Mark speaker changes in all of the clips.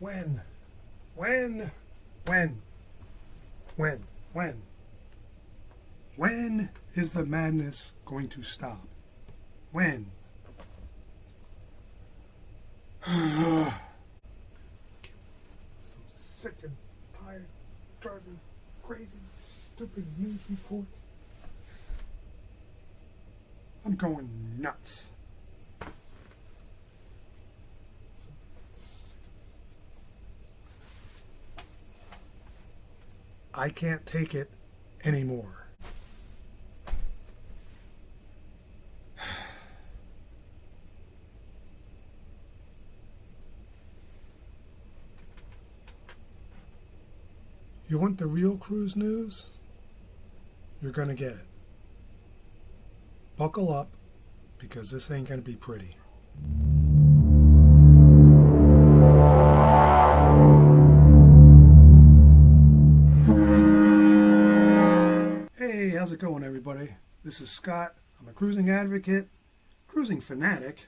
Speaker 1: When? When? When? When? When? When is the madness going to stop? When? So sick and tired, driving crazy, stupid news reports. I'm going nuts. I can't take it anymore. You want the real cruise news? You're gonna get it. Buckle up, because this ain't gonna be pretty. Hey, how's it going, everybody? This is Scott. I'm a cruising advocate, cruising fanatic,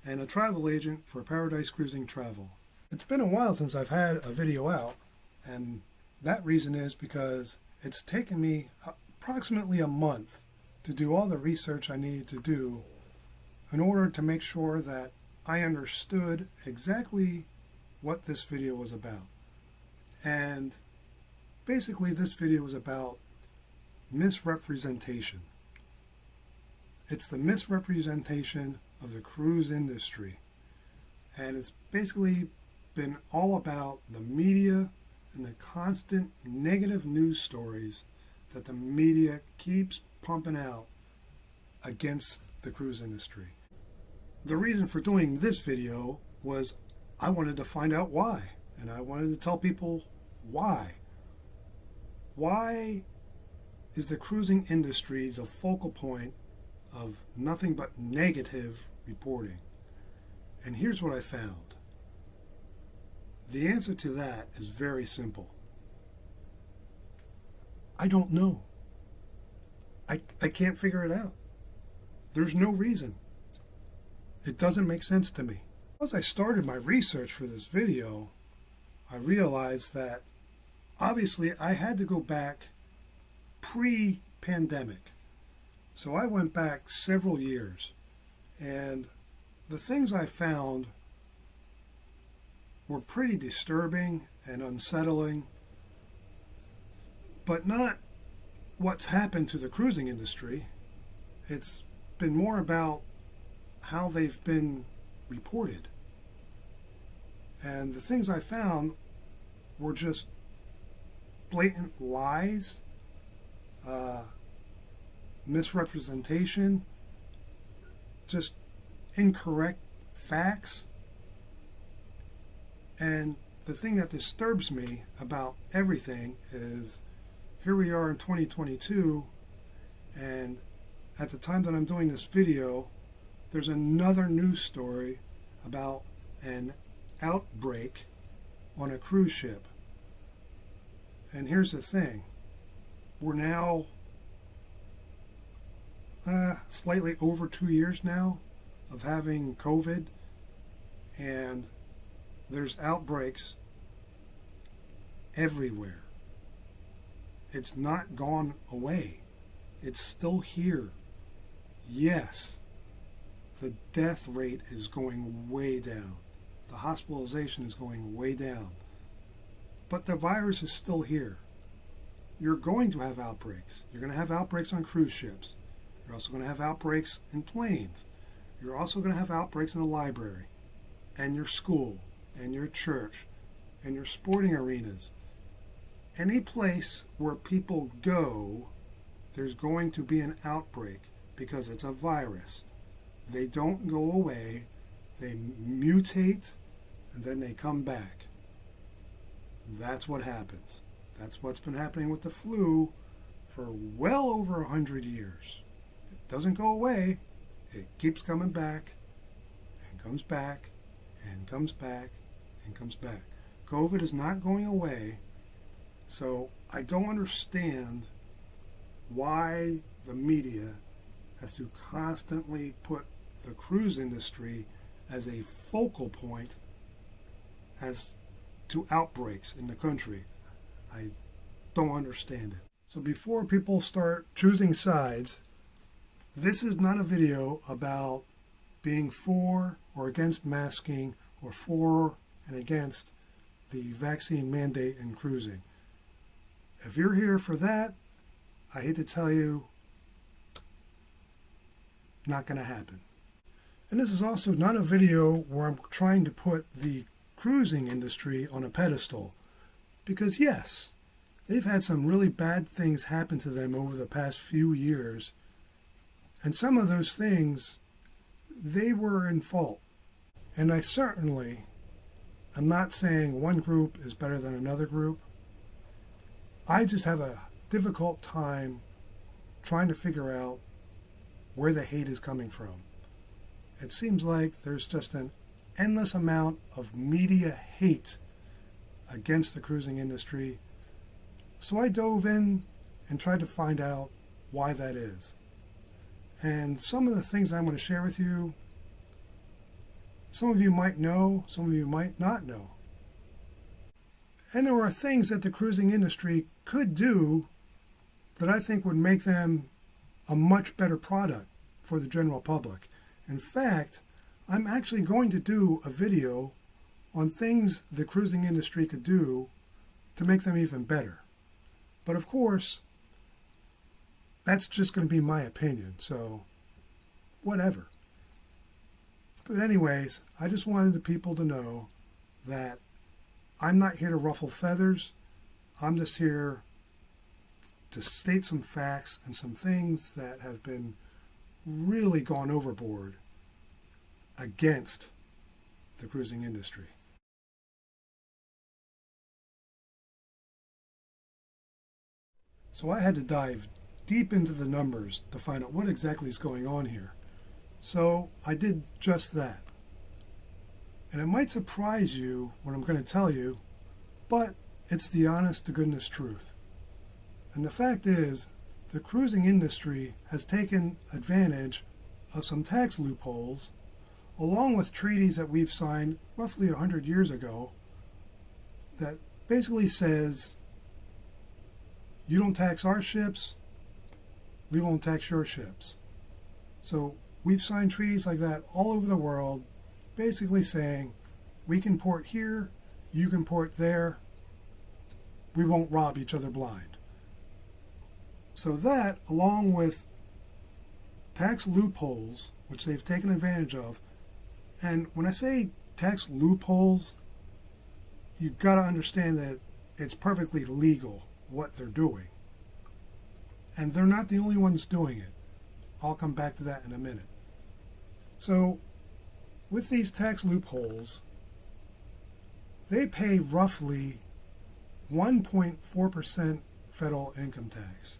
Speaker 1: and a travel agent for Paradise Cruising Travel. It's been a while since I've had a video out, and that reason is because it's taken me approximately a month to do all the research I needed to do in order to make sure that I understood exactly what this video was about. And basically this video was about misrepresentation. It's the misrepresentation of the cruise industry. And it's basically been all about the media and the constant negative news stories that the media keeps pumping out against the cruise industry. The reason for doing this video was I wanted to find out why, and I wanted to tell people why. Why is the cruising industry the focal point of nothing but negative reporting? And here's what I found. The answer to that is very simple. I don't know. I can't figure it out. There's no reason. It doesn't make sense to me. As I started my research for this video, I realized that obviously I had to go back pre-pandemic. So I went back several years, and the things I found were pretty disturbing and unsettling, but not what's happened to the cruising industry. It's been more about how they've been reported. And the things I found were just blatant lies, misrepresentation, just incorrect facts. And the thing that disturbs me about everything is here we are in 2022, and at the time that I'm doing this video, there's another news story about an outbreak on a cruise ship. And here's the thing. We're now slightly over 2 years now of having COVID, and there's outbreaks everywhere. It's not gone away. It's still here. Yes, the death rate is going way down. The hospitalization is going way down. But the virus is still here. You're going to have outbreaks. You're going to have outbreaks on cruise ships. You're also going to have outbreaks in planes. You're also going to have outbreaks in the library, and your school, and your church, and your sporting arenas. Any place where people go, there's going to be an outbreak because it's a virus. They don't go away, they mutate, and then they come back. That's what happens. That's what's been happening with the flu for well over 100 years. It doesn't go away, it keeps coming back, and comes back, and comes back, and comes back. COVID is not going away. So I don't understand why the media has to constantly put the cruise industry as a focal point, as to outbreaks in the country. I don't understand it. So before people start choosing sides, this is not a video about being for or against masking or for and against the vaccine mandate in cruising. If you're here for that, I hate to tell you, not going to happen. And this is also not a video where I'm trying to put the cruising industry on a pedestal. Because yes, they've had some really bad things happen to them over the past few years. And some of those things, they were in fault. And I certainly am not saying one group is better than another group. I just have a difficult time trying to figure out where the hate is coming from. It seems like there's just an endless amount of media hate against the cruising industry. So I dove in and tried to find out why that is. And some of the things I'm going to share with you, some of you might know, some of you might not know. And there are things that the cruising industry could do that I think would make them a much better product for the general public. In fact, I'm actually going to do a video on things the cruising industry could do to make them even better. But of course, that's just going to be my opinion, so whatever. But anyways, I just wanted the people to know that I'm not here to ruffle feathers. I'm just here to state some facts and some things that have been really gone overboard against the cruising industry. So I had to dive deep into the numbers to find out what exactly is going on here. So I did just that. And it might surprise you what I'm going to tell you, but it's the honest to goodness truth. And the fact is, the cruising industry has taken advantage of some tax loopholes, along with treaties that we've signed roughly 100 years ago, that basically says, you don't tax our ships, we won't tax your ships. So we've signed treaties like that all over the world, basically saying, we can port here, you can port there, we won't rob each other blind. So that, along with tax loopholes, which they've taken advantage of, and when I say tax loopholes, you've got to understand that it's perfectly legal what they're doing. And they're not the only ones doing it. I'll come back to that in a minute. So, with these tax loopholes, they pay roughly 1.4% federal income tax.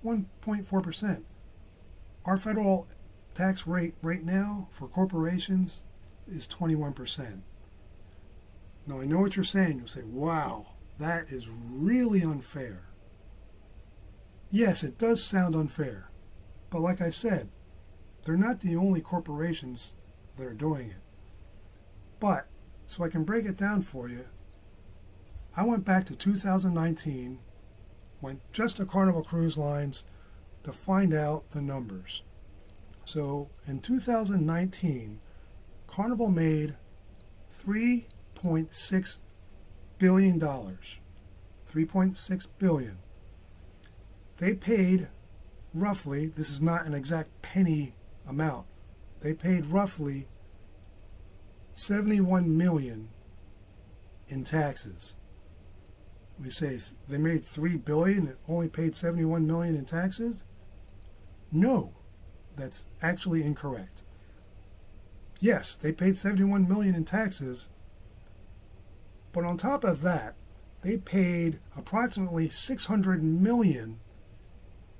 Speaker 1: 1.4%. Our federal tax rate right now for corporations is 21%. Now I know what you're saying. You'll say, wow, that is really unfair. Yes, it does sound unfair. But like I said, they're not the only corporations that are doing it. But, so I can break it down for you, I went back to 2019, went just to Carnival Cruise Lines to find out the numbers. So in 2019, Carnival made $3.6 billion. $3.6 billion. They paid roughly, this is not an exact penny amount, they paid roughly $71 million in taxes. We say they made $3 billion and only paid $71 million in taxes? No, that's actually incorrect. Yes, they paid $71 million in taxes, but on top of that, they paid approximately $600 million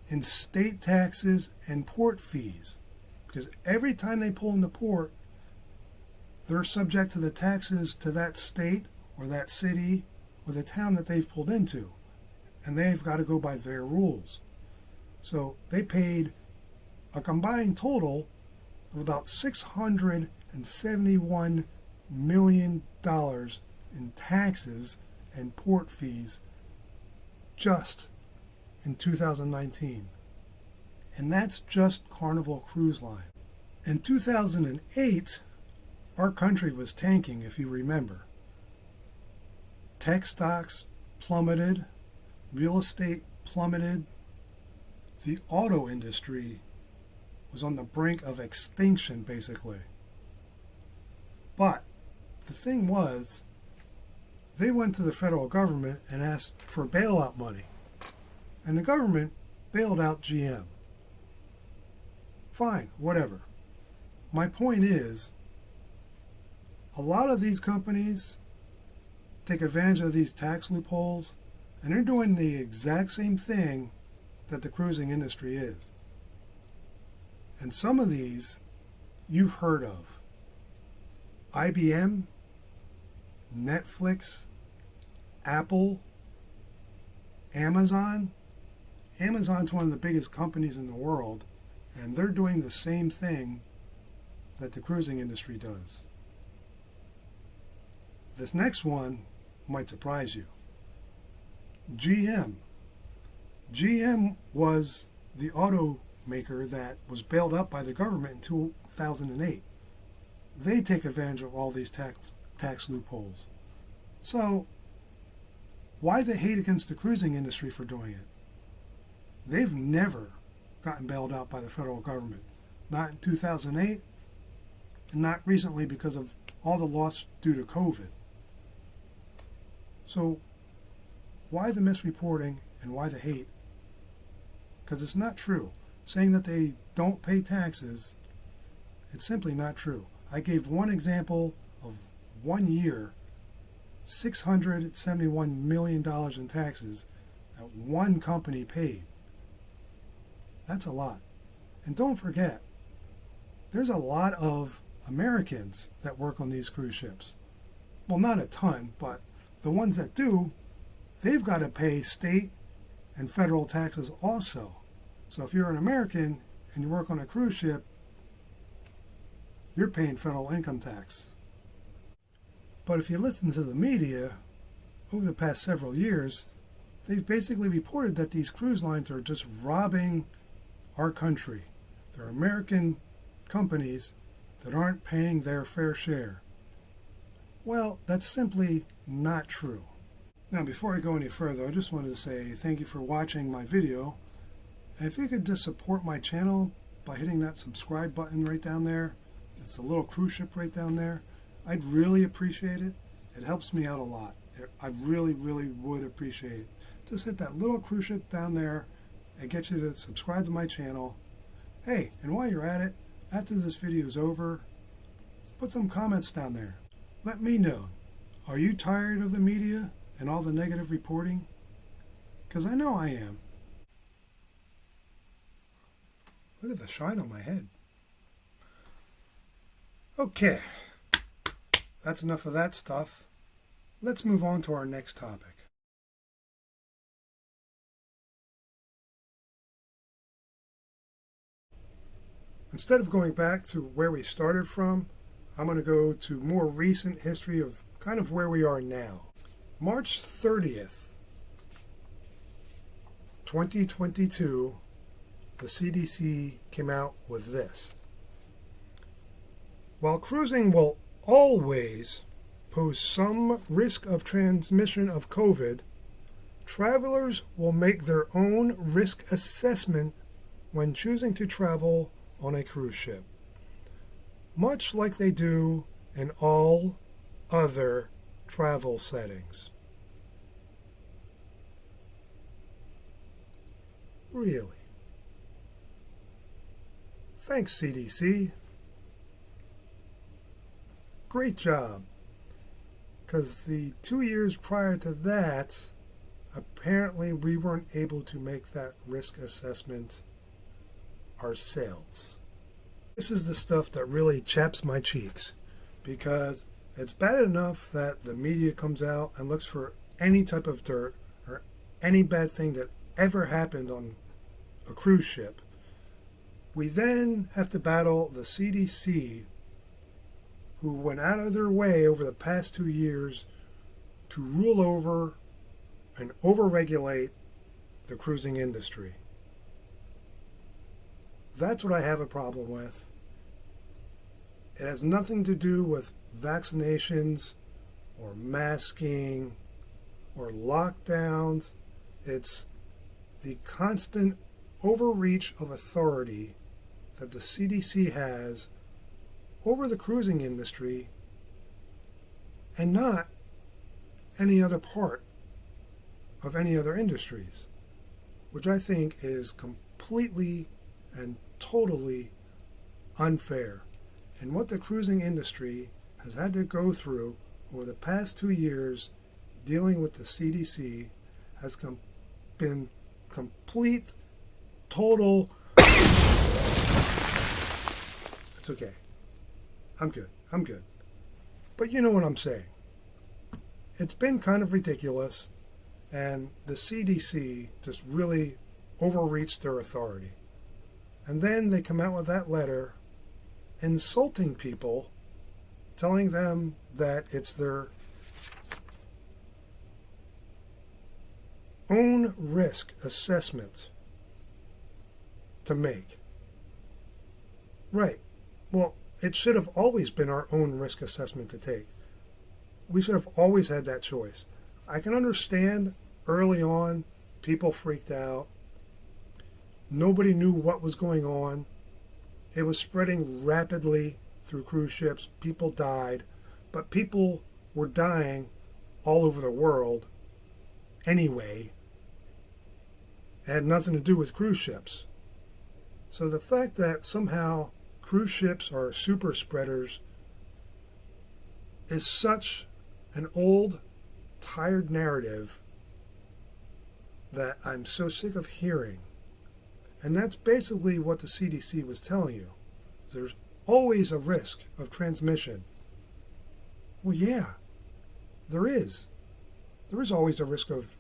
Speaker 1: in state taxes and port fees. Because every time they pull into port, they're subject to the taxes to that state or that city or the town that they've pulled into. And they've got to go by their rules. So they paid a combined total of about $671 million in taxes and port fees just in 2019. And that's just Carnival Cruise Line. In 2008, our country was tanking, if you remember. Tech stocks plummeted, real estate plummeted, the auto industry was on the brink of extinction, basically. But the thing was, they went to the federal government and asked for bailout money. And the government bailed out GM. Fine, whatever. My point is, a lot of these companies take advantage of these tax loopholes, and they're doing the exact same thing that the cruising industry is. And some of these you've heard of. IBM, Netflix, Apple, Amazon. Amazon's one of the biggest companies in the world, and they're doing the same thing that the cruising industry does. This next one might surprise you. GM. GM was the automaker that was bailed out by the government in 2008. They take advantage of all these tax loopholes. So, why the hate against the cruising industry for doing it? They've never gotten bailed out by the federal government. Not in 2008, and not recently because of all the loss due to COVID. So, why the misreporting and why the hate? Because it's not true. Saying that they don't pay taxes, it's simply not true. I gave one example of 1 year, $671 million in taxes that one company paid. That's a lot. And don't forget, there's a lot of Americans that work on these cruise ships. Well, not a ton, but the ones that do, they've got to pay state and federal taxes also. So if you're an American and you work on a cruise ship, you're paying federal income tax. But if you listen to the media, over the past several years, they've basically reported that these cruise lines are just robbing our country. They're American companies that aren't paying their fair share. Well, that's simply not true. Now, before I go any further, I just wanted to say thank you for watching my video. And if you could just support my channel by hitting that subscribe button right down there, it's a little cruise ship right down there, I'd really appreciate it. It helps me out a lot. I really, really would appreciate it. Just hit that little cruise ship down there and get you to subscribe to my channel. Hey, and while you're at it, after this video is over, put some comments down there. Let me know. Are you tired of the media and all the negative reporting? Because I know I am. Look at the shine on my head. Okay, that's enough of that stuff. Let's move on to our next topic. Instead of going back to where we started from, I'm going to go to more recent history of kind of where we are now. March 30th, 2022, the CDC came out with this. While cruising will always pose some risk of transmission of COVID, travelers will make their own risk assessment when choosing to travel on a cruise ship, much like they do in all other travel settings. Really? Thanks, CDC. Great job. Because the 2 years prior to that, apparently we weren't able to make that risk assessment ourselves. This is the stuff that really chaps my cheeks, because it's bad enough that the media comes out and looks for any type of dirt or any bad thing that ever happened on a cruise ship. We then have to battle the CDC, who went out of their way over the past 2 years to rule over and overregulate the cruising industry. That's what I have a problem with. It has nothing to do with vaccinations or masking or lockdowns. It's the constant overreach of authority that the CDC has over the cruising industry and not any other part of any other industries, which I think is completely and totally unfair. And what the cruising industry has had to go through over the past 2 years dealing with the CDC has been complete, total. It's okay. I'm good. But you know what I'm saying. It's been kind of ridiculous, and the CDC just really overreached their authority. And then they come out with that letter insulting people, telling them that it's their own risk assessment to make. Right. Well, it should have always been our own risk assessment to take. We should have always had that choice. I can understand early on people freaked out. Nobody knew what was going on. It was spreading rapidly through cruise ships. People died, but people were dying all over the world anyway. It had nothing to do with cruise ships. So the fact that somehow cruise ships are super spreaders is such an old, tired narrative that I'm so sick of hearing. And that's basically what the CDC was telling you. There's always a risk of transmission. Well, yeah, there is. There is always a risk of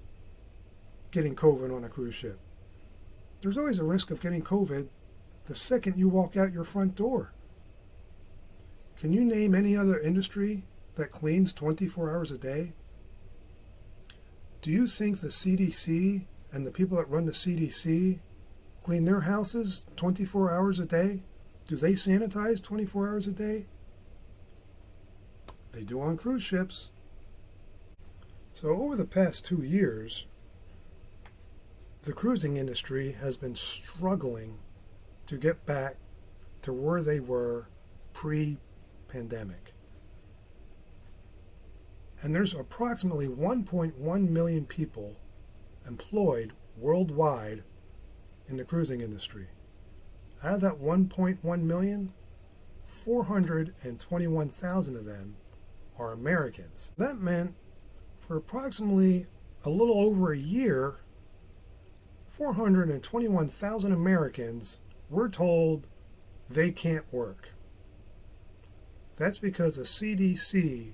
Speaker 1: getting COVID on a cruise ship. There's always a risk of getting COVID the second you walk out your front door. Can you name any other industry that cleans 24 hours a day? Do you think the CDC and the people that run the CDC clean their houses 24 hours a day? Do they sanitize 24 hours a day? They do on cruise ships. So over the past 2 years, the cruising industry has been struggling to get back to where they were pre-pandemic. And there's approximately 1.1 million people employed worldwide in the cruising industry. Out of that 1.1 million, 421,000 of them are Americans. That meant for approximately a little over a year, 421,000 Americans were told they can't work. That's because the CDC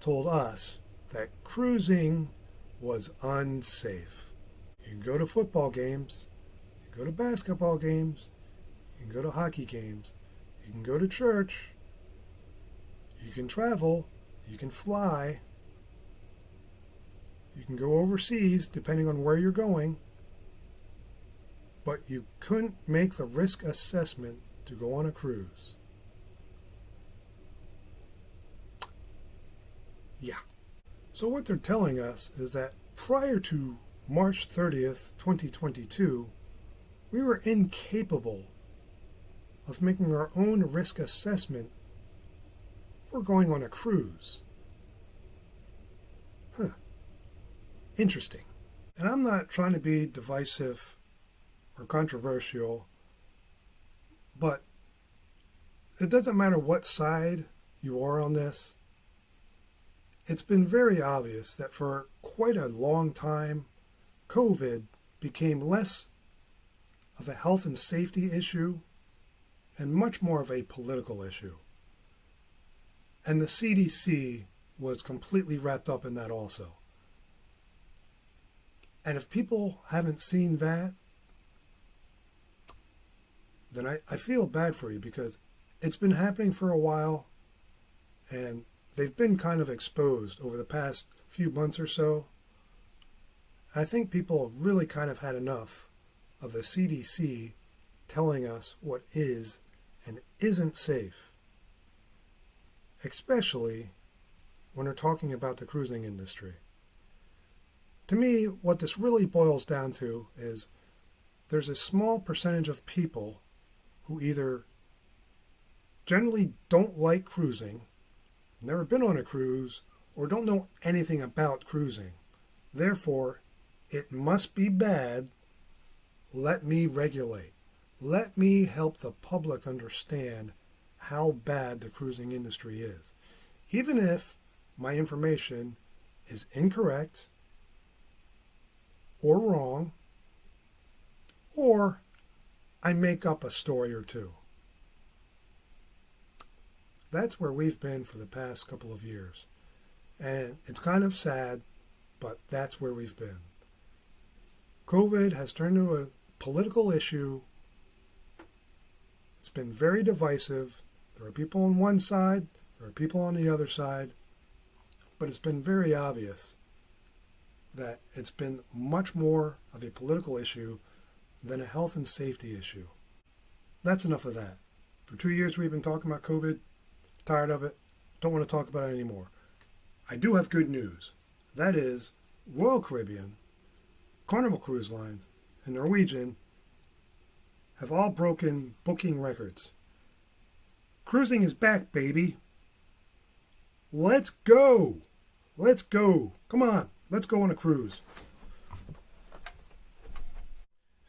Speaker 1: told us that cruising was unsafe. You can go to football games, you can go to basketball games, you can go to hockey games, you can go to church, you can travel, you can fly, you can go overseas depending on where you're going, but you couldn't make the risk assessment to go on a cruise. Yeah. So what they're telling us is that prior to March 30th, 2022, we were incapable of making our own risk assessment for going on a cruise. Interesting. And I'm not trying to be divisive or controversial, but it doesn't matter what side you are on this. It's been very obvious that for quite a long time, COVID became less of a health and safety issue and much more of a political issue. And the CDC was completely wrapped up in that also. And if people haven't seen that, then I feel bad for you, because it's been happening for a while, and they've been kind of exposed over the past few months or so. I think people have really kind of had enough of the CDC telling us what is and isn't safe, especially when we're talking about the cruising industry. To me, what this really boils down to is there's a small percentage of people who either generally don't like cruising, never been on a cruise, or don't know anything about cruising. Therefore, it must be bad. Let me regulate. Let me help the public understand how bad the cruising industry is. Even if my information is incorrect or wrong, or I make up a story or two. That's where we've been for the past couple of years. And it's kind of sad, but that's where we've been. COVID has turned into a political issue. It's been very divisive. There are people on one side, there are people on the other side, but it's been very obvious that it's been much more of a political issue than a health and safety issue. That's enough of that. For 2 years we've been talking about COVID. Tired of it. Don't want to talk about it anymore. I do have good news. That is, Royal Caribbean, Carnival Cruise Lines, and Norwegian have all broken booking records. Cruising is back, baby. Let's go. Let's go. Come on. Let's go on a cruise.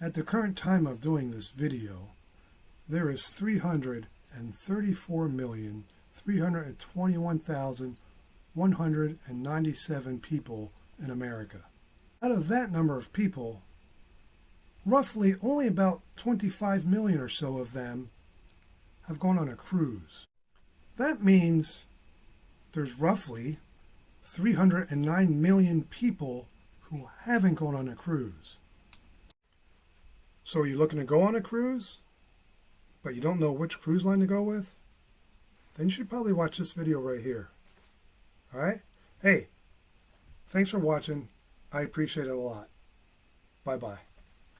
Speaker 1: At the current time of doing this video, there is 334,321,197 people in America. Out of that number of people, roughly only about 25 million or so of them have gone on a cruise. That means there's roughly 309 million people who haven't gone on a cruise. So are you looking to go on a cruise, but you don't know which cruise line to go with? Then you should probably watch this video right here. Alright? Hey, thanks for watching. I appreciate it a lot. Bye-bye.